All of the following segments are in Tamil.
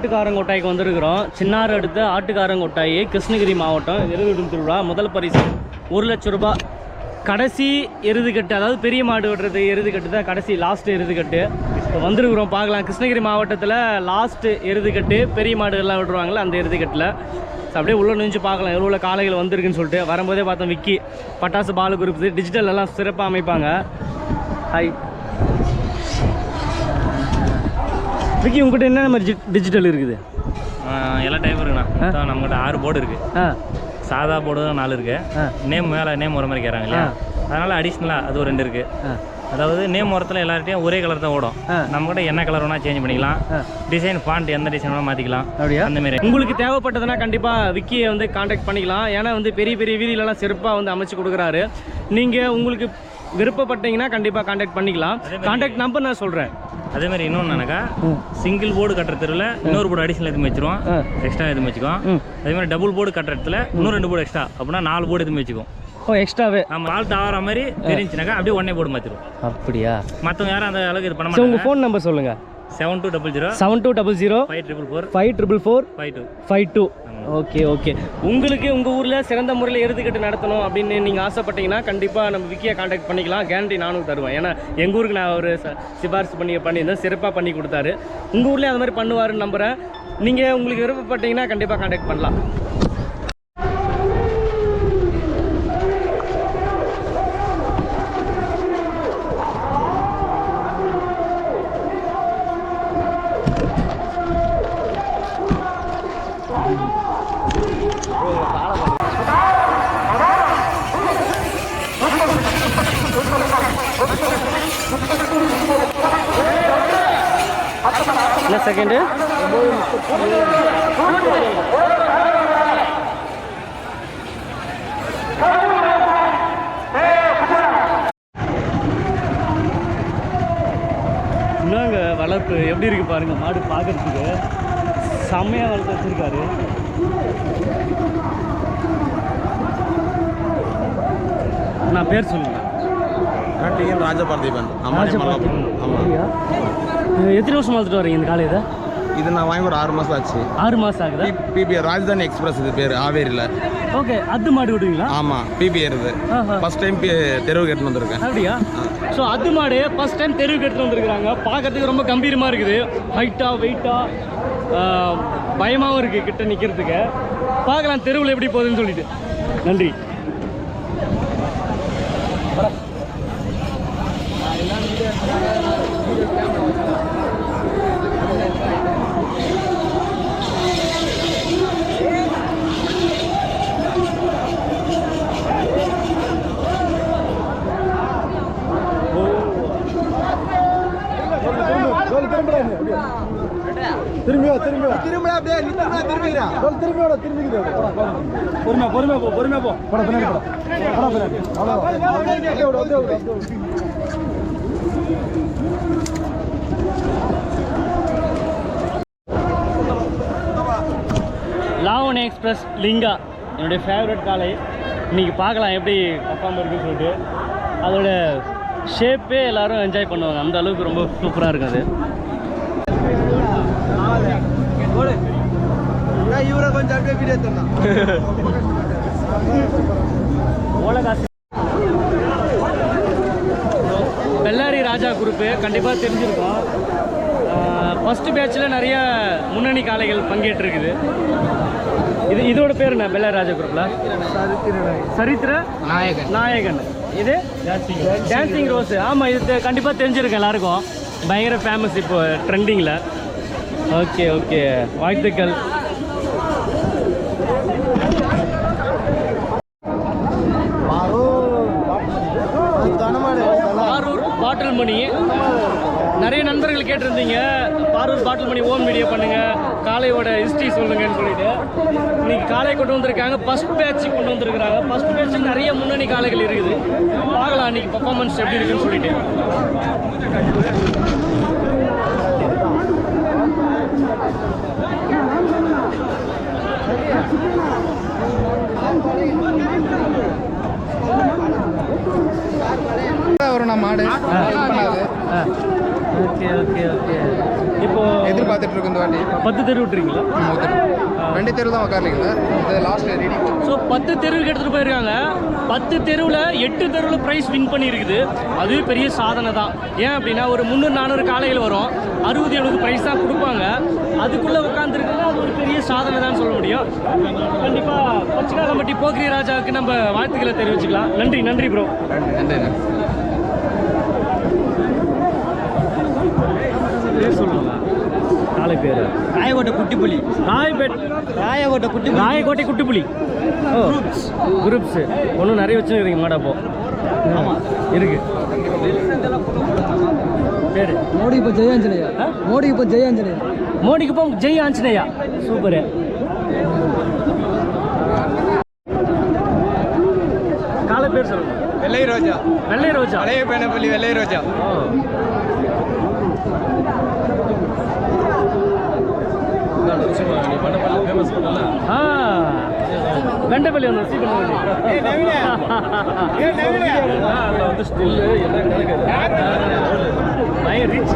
ஆட்டுக்காரங்கொட்டாய்க்கு வந்திருக்கிறோம். சின்னாறு அடுத்த ஆட்டுக்காரங்கொட்டாய், கிருஷ்ணகிரி மாவட்டம். எருதுகட்டும் திருவிழா. முதல் பரிசு 1 லட்சம் ரூபாய். கடைசி எருதுகட்டு, அதாவது பெரிய மாடு விடுறது எருதுகட்டு தான் கடைசி லாஸ்ட் எருதுகட்டு. இப்போ வந்திருக்கிறோம், பார்க்கலாம். கிருஷ்ணகிரி மாவட்டத்தில் லாஸ்ட்டு எருதுகட்டு, பெரிய மாடுகள்லாம் விடுவாங்களே அந்த எருதுகட்டில். அப்படியே உள்ளே நுழைஞ்சு பார்க்கலாம் எவ்வளோ காளைகள் வந்திருக்குன்னு சொல்லிட்டு. வரும்போதே பார்த்தோம் விக்கி பட்டாசு பால் குரூப் டிஜிட்டல் எல்லாம் சிறப்பாக அமைப்பாங்க. ஹாய் விக்கி, உங்கள்கிட்ட என்ன மாதிரி டிஜிட்டல் இருக்குது? எல்லா டைப் இருக்குண்ணா. நம்மகிட்ட 6 போர்டு இருக்குது. சாதா போர்டு தான் 4 இருக்குது. நேம் மேலே நேம் வர மாதிரி கேட்குறாங்க இல்லையா, அதனால் அடிஷ்னலாக அது ஒரு 2 இருக்குது. அதாவது நேம் உரத்தில் எல்லார்ட்டையும் ஒரே கலர் தான் ஓடும். நம்மகிட்ட என்ன கலர் வேணால் சேஞ்ச் பண்ணிக்கலாம். டிசைன் ஃபாண்ட் எந்த டிசைன் வேணால் மாற்றிக்கலாம். அப்படியா? அந்தமாரி உங்களுக்கு தேவைப்பட்டதுன்னா கண்டிப்பாக விக்கியை வந்து காண்டாக்ட் பண்ணிக்கலாம். ஏன்னா வந்து பெரிய பெரிய வீதியிலலாம் சிறப்பாக வந்து அமைச்சு கொடுக்குறாரு. நீங்கள் உங்களுக்கு விருப்பப்பட்டீங்கன்னா கண்டிப்பாக காண்டாக்ட் பண்ணிக்கலாம். காண்டாக்ட் நம்பர் நான் சொல்கிறேன். அதேமாதிரி இன்னொன்னுனாக்கா, சிங்கிள் போர்டு கட்டுற தெருவில் இன்னொரு போர்டு அடிஷனல் எதுவும் வச்சுருவோம், எக்ஸ்ட்ரா எதுவும் வச்சுக்கோம். அதேமாதிரி டபுள் போர்டு கட்டுற இடத்துல இன்னும் 2 போர்டு எக்ஸ்ட்ரா, அப்படின்னா 4 போர்டு எதுவும் வச்சுக்கோம். எக்ஸ்ட்ராவே நம்ம ஆல்ட் ஆகிற மாதிரி தெரிஞ்சுனாக்கா அப்படியே உடனே போர்டு மாற்றிடுவோம். அப்படியா? மற்றவங்க யாரும் அந்த அளவுக்கு இது பண்ண மாட்டாங்க. உங்கள் ஃபோன் நம்பர் சொல்லுங்கள். 7200 7200 5444 5444 52. Okay okay. உங்களுக்கு உங்கள் ஊரில் சிறந்த முறையில் எருதுகட்டு நடத்தணும் அப்படின்னு நீங்கள் ஆசைப்பட்டீங்கன்னா கண்டிப்பாக நம்ம விக்கியை காண்டாக்ட் பண்ணிக்கலாம். கேரண்டி நானும் தருவேன். ஏன்னா எங்கள் ஊருக்கு நான் ஒரு சிபாரிசு பண்ணியிருந்தேன், சிறப்பாக பண்ணி கொடுத்தாரு. உங்கள் ஊர்லேயே அது மாதிரி பண்ணுவாருன்னு நம்புகிறேன். நீங்கள் உங்களுக்கு விருப்பப்பட்டீங்கன்னா கண்டிப்பாக காண்டாக்ட் பண்ணலாம். என்ன செகண்டு? என்னங்க வளர்ப்பு எப்படி இருக்கு பாருங்க. மாடு பார்க்கறதுக்கு செம்மையாக வளர்த்து வச்சிருக்காரு. நான் பேர் சொல்லுங்க. ராஜபார்த்திபன். எத்தனை வருஷம் வளர்த்துட்டு வரீங்க இந்த காலையை? இது நான் வாங்கி ஒரு 6 மாதம் ஆச்சு. 6 மாதம் ஆகுதா? பிபிஆர் ராஜதானி எக்ஸ்பிரஸ் இது பேர், ஆவேரியில். ஓகே, அது மாடு விடுவீங்களா? ஆமாம், பிபிஆர் இது. ஃபர்ஸ்ட் டைம் தெருவுக்கு எடுத்துன்னு வந்திருக்கேன். அப்படியா? ஸோ அது மாடு ஃபர்ஸ்ட் டைம் தெருவுக்கு எடுத்துன்னு வந்திருக்கிறாங்க. பார்க்கறதுக்கு ரொம்ப கம்பீரமாக இருக்குது. ஹைட்டாக வெயிட்டாக பயமாகவும் இருக்குது கிட்ட நிற்கிறதுக்கு. பார்க்கலாம் தெருவில் எப்படி போகுதுன்னு சொல்லிட்டு. நன்றி. பொறுமையா போ. லாவணி எக்ஸ்பிரஸ் லிங்கா என்னுடைய ஃபேவரட் காலை. இன்றைக்கி பார்க்கலாம் எப்படி பர்ஃபார்ம் இருக்குன்னு சொல்லிட்டு. அதோட ஷேப்பே எல்லோரும் என்ஜாய் பண்ணுவாங்க. அந்த அளவுக்கு ரொம்ப சூப்பராக இருக்குது. இவரை கொஞ்சம் அப்படியே வீடியோ தரலாம். பெல்லாரி ராஜா குரூப்பு கண்டிப்பாக தெரிஞ்சிருக்கோம். ஃபஸ்ட்டு பேட்சில் நிறைய முன்னணி காளைகள் பங்கேற்றிருக்குது. இதோட பேர் என்ன? பெல்லாரி ராஜா குரூப்பில் சரித்திர நாயகன். இது டான்சிங் ரோஸ். ஆமாம், இது கண்டிப்பாக தெரிஞ்சிருக்கேன் எல்லாருக்கும். பயங்கர ஃபேமஸ் இப்போ ட்ரெண்டிங்கில். ஓகே ஓகே, வாழ்த்துக்கள். பாரூர் பாட்டில் மணி. நிறைய நண்பர்கள் கேட்டிருந்தீங்க பாரூர் பாட்டில் மணி ஓன் வீடியோ பண்ணுங்கள், காளையோட ஹிஸ்ட்ரி சொல்லுங்கன்னு சொல்லிட்டு. இன்னைக்கு காளை கொண்டு வந்திருக்காங்க. ஃபர்ஸ்ட் பேட்ச் கொண்டு வந்திருக்கிறாங்க. ஃபர்ஸ்ட் பேட்சில் நிறைய முன்னணி காளைகள் இருக்குது. பார்க்கலாம் இன்னைக்கு பர்ஃபார்மன்ஸ் எப்படி இருக்குன்னு சொல்லிட்டு. வரும் மாடு ஓகே ஓகே ஓகே. இப்போ எதிர்பார்த்துட்டு இருக்கு இந்த வண்டி 10 தெரு விட்டுறீங்களா? 2 தெரு தான் உட்காரலீங்க. இது லாஸ்ட் ரெடி. ஸோ 10 தெருவுக்கு எடுத்துகிட்டு போயிருக்காங்க. 10 தெருவில் 8 தெருவில் ப்ரைஸ் வின் பண்ணியிருக்குது. அதுவே பெரிய சாதனை தான். ஏன் அப்படின்னா ஒரு 300-400 காளைகள் வரும், 60-70 ப்ரைஸ் தான் கொடுப்பாங்க. அதுக்குள்ளே உட்காந்துருக்குன்னா அது ஒரு பெரிய சாதனை தான் சொல்ல முடியும். கண்டிப்பாக பச்சைக்காலம்பட்டி போக்கிரி ராஜாவுக்கு நம்ம வாழ்த்துக்களை தெரிவிச்சுக்கலாம். நன்றி நன்றி ப்ரோ. நன்றி. பேர் சொல்லுவாங்க நாளை பேர் ராயகோட்டை குட்டிப்புலி. ராயகோட்டை குட்டிப்புலி. ஓ குரூப்ஸு ஒன்றும் நிறைய வச்சுருக்கிறீங்க மாடா. அப்போ ஆமாம் இருக்கு. பேர் மோடி இப்போ ஜெய் ஆஞ்சநேயா. மோடிக்கு இப்போ ஜெய் ஆஞ்சநேயா. சூப்பரு. காலை பேர் சொல்லுங்க. வெள்ளை ரோஜா. பழைய பேனப்பள்ளி வெள்ளை ரோஜா. வெண்டப்பள்ளி வந்து ரிச்.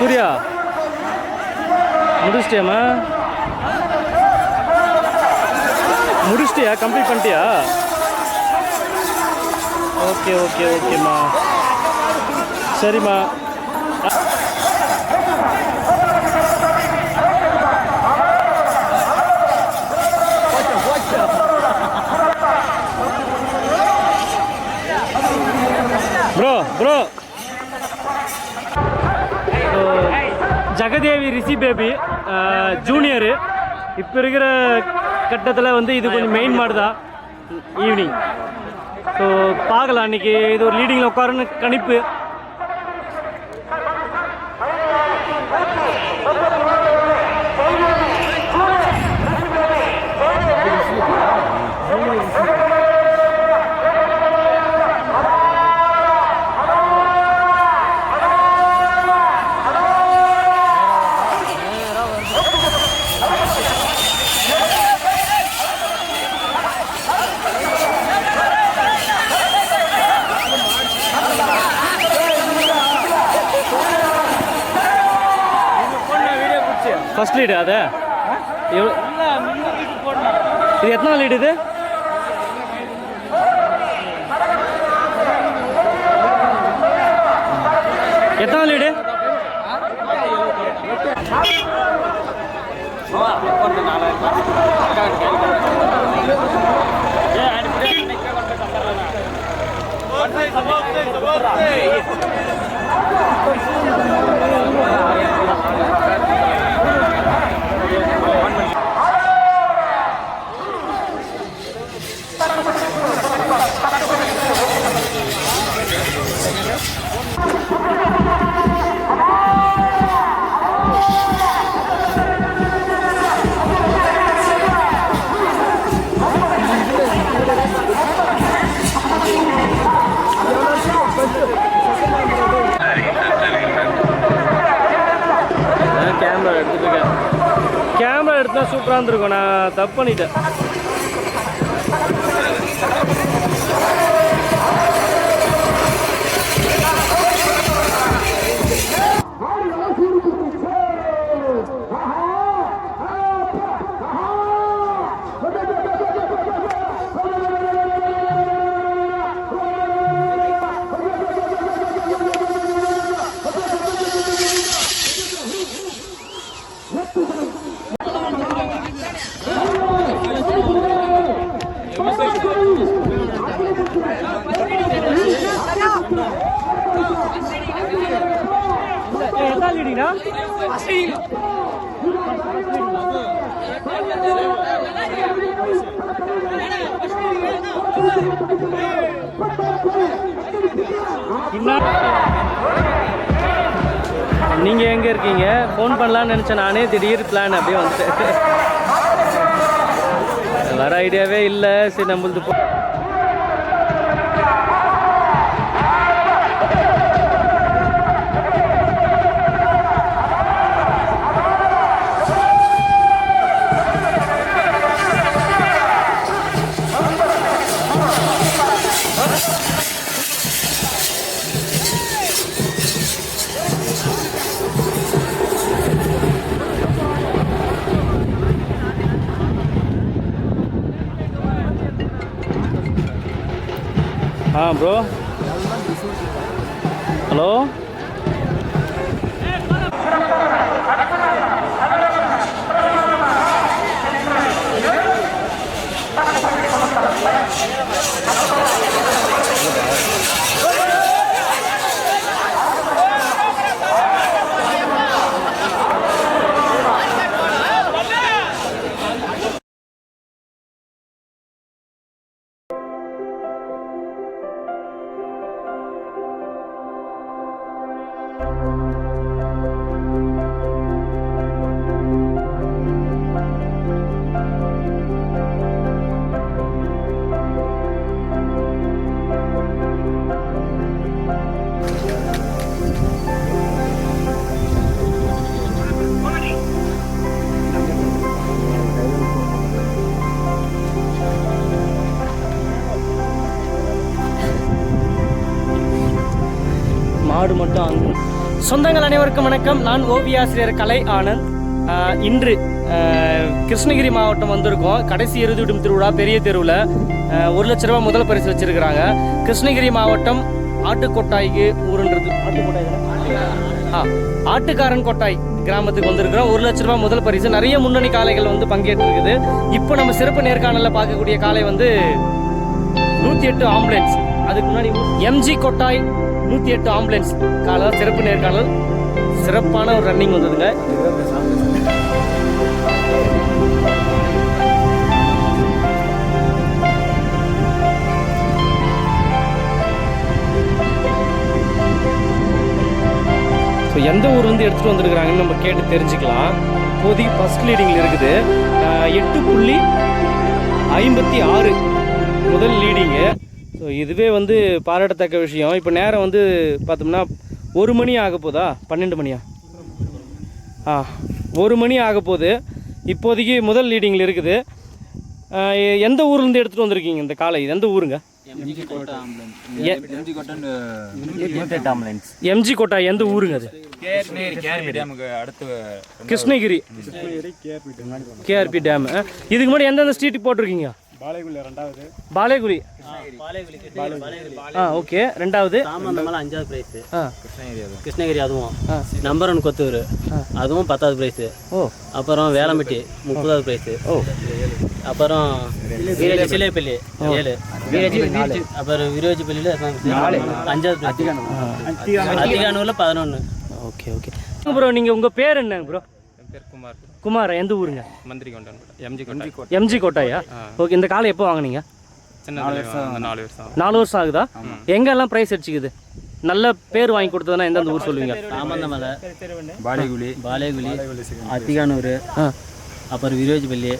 சூர்யா முடிச்சிட்டியா கம்ப்ளீட் பண்ணிட்டியா? ஓகே ஓகே ஓகேம்மா, சரிம்மா. ப்ரோ ஜெகதேவி ரிஷி பேபி ஜூனியரு. இப்போ இருக்கிற கட்டத்தில் வந்து இது கொஞ்சம் மெயின் மாடு தான் ஈவினிங். ஸோ பார்க்கலாம், அன்றைக்கி இது ஒரு லீடிங்கில் உட்காருன்னு கணிப்பு. ஃபர்ஸ்ட் லீடு அது எவ்வளோ? இது எத்தனை லீடு? இது எத்தனை லீடு? கேமரா எடுத்துருக்கேன். கேமரா எடுத்தா சூப்பராக இருந்திருக்கும். நான் தப்பு பண்ணிட்டேன். நீங்க எங்க இருக்கீங்க? ஃபோன் பண்ணலாம்னு நினைச்சேன் நானே. திடீர் பிளான் அப்படியே வந்துட்டேன். வர ஐடியாவே இல்லை. சரி நம்மளுது ப்ரோ. ஹலோ. மாடு மட்டும். சொந்தங்கள் அனைவருக்கும் வணக்கம். நான் ஓவியாசிரியர் கலை ஆனந்த். இன்று கிருஷ்ணகிரி மாவட்டம் வந்திருக்கோம். கடைசி இறுதிவிடும் திருவிழா பெரிய தெருவில் 1 லட்ச ரூபா முதல் பரிசு வச்சிருக்கிறாங்க. கிருஷ்ணகிரி மாவட்டம் ஆட்டுக்கொட்டாய்க்கு ஊருன்றது ஆட்டுக்காரன் கொட்டாய் கிராமத்துக்கு வந்திருக்கிறோம். 1 லட்ச ரூபா முதல் பரிசு. நிறைய முன்னணி காளைகள் வந்து பங்கேற்று இருக்குது. இப்போ நம்ம சிறப்பு நேர்காணலில் பார்க்கக்கூடிய காளை வந்து 108 ஆம்புலன்ஸ். அதுக்கு முன்னாடி எம்ஜி கொட்டாய் 108 ஆம்புலன்ஸ் காலை சிறப்பு நேர்காணல். சிறப்பான ஒரு ரன்னிங் வந்ததுங்க. ஸோ எந்த ஊர்லேருந்து எடுத்துகிட்டு வந்துருக்குறாங்கன்னு நம்ம கேட்டு தெரிஞ்சுக்கலாம். இப்போதைக்கு ஃபஸ்ட் லீடிங்கில் இருக்குது. 8.56 முதல் லீடிங்கு. ஸோ இதுவே வந்து பாராட்டத்தக்க விஷயம். இப்போ நேரம் வந்து பார்த்தோம்னா 1 மணி ஆக போதா? 12 மணியா? 1 மணி ஆக போகுது. இப்போதைக்கு முதல் லீடிங்கில் இருக்குது. எந்த ஊர்லேருந்து எடுத்துகிட்டு வந்திருக்கீங்க இந்த காலை? எந்த ஊருங்க? எம்ஜி கோட்டா. எந்த ஊருங்க அது? Krishnagiri KRP dam. இதுக்கு முன்னாடி எந்தெந்த ஸ்ட்ரீட்டுக்கு போட்டிருக்கீங்க? பாலேகுடி ஓகே. ரெண்டாவது சாமந்தமலை 5வது பிரைஸ். ஆ கிருஷ்ணகிரி அதுவும் நம்பர் 1 கொத்தூர் அதுவும் 10வது பிரைஸ். ஓ அப்புறம் வேளம்பட்டி 30வது பிரைஸ். ஓ அப்புறம் சிலேப்பள்ளி 7. அப்புறம் விரோஜிப்பள்ளியில் 5வது பிரைஸ். அதிகானூரில் 11. Okay okay bro. நீங்கள் உங்கள் பேர் என்ன ப்ரோ? பேர் குமார். குமார். எந்த ஊருங்க? மந்திரி கொண்டான் எம்ஜி கொண்டான். எம்ஜி கோட்டாயா? ஓகே. இந்த காலை எப்போ வாங்குனீங்க? சின்ன 4 வருஷம். 4 வருஷம் ஆகுதா? எங்கெல்லாம் ப்ரைஸ் அடிச்சுக்குது? நல்ல பேர் வாங்கி கொடுத்ததுன்னா எந்தெந்த ஊர் சொல்லுவீங்க? சாமந்தமலை, பாலேகுடி, அதிகானூர், அப்புறம் விரோஜிப்பள்ளி,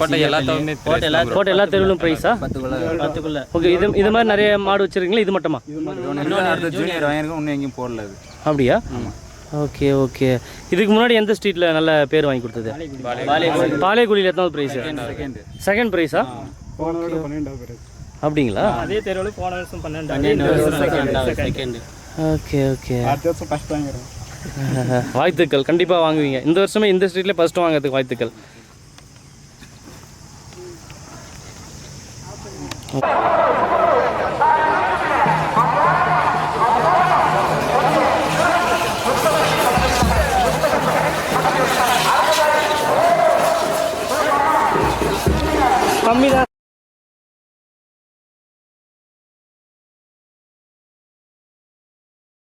கோட்டை எல்லா தெருவிலும் ப்ரைஸா? 10க்குள்ள. ஓகே. இது மாதிரி நிறைய மாடு வச்சிருக்கீங்களா? இது மட்டுமா? அப்படியா? Okay okay. இதுக்கு முன்னாடி எந்த ஸ்ட்ரீட்டில் நல்ல பேர் வாங்கி கொடுத்தது? பாலேகுடியில் எத்தனாவது ப்ரைஸு? செகண்ட் ப்ரைஸா? அப்படிங்களா? அதே தெருவில் போன வருஷம் 12 செகண்ட். Okay okay. வாழ்த்துக்கள். கண்டிப்பாக வாங்குவீங்க. இந்த வருஷமே இந்த ஸ்ட்ரீட்டில் ஃபஸ்ட்டு வாங்குறதுக்கு வாழ்த்துக்கள். கம்மி தான்.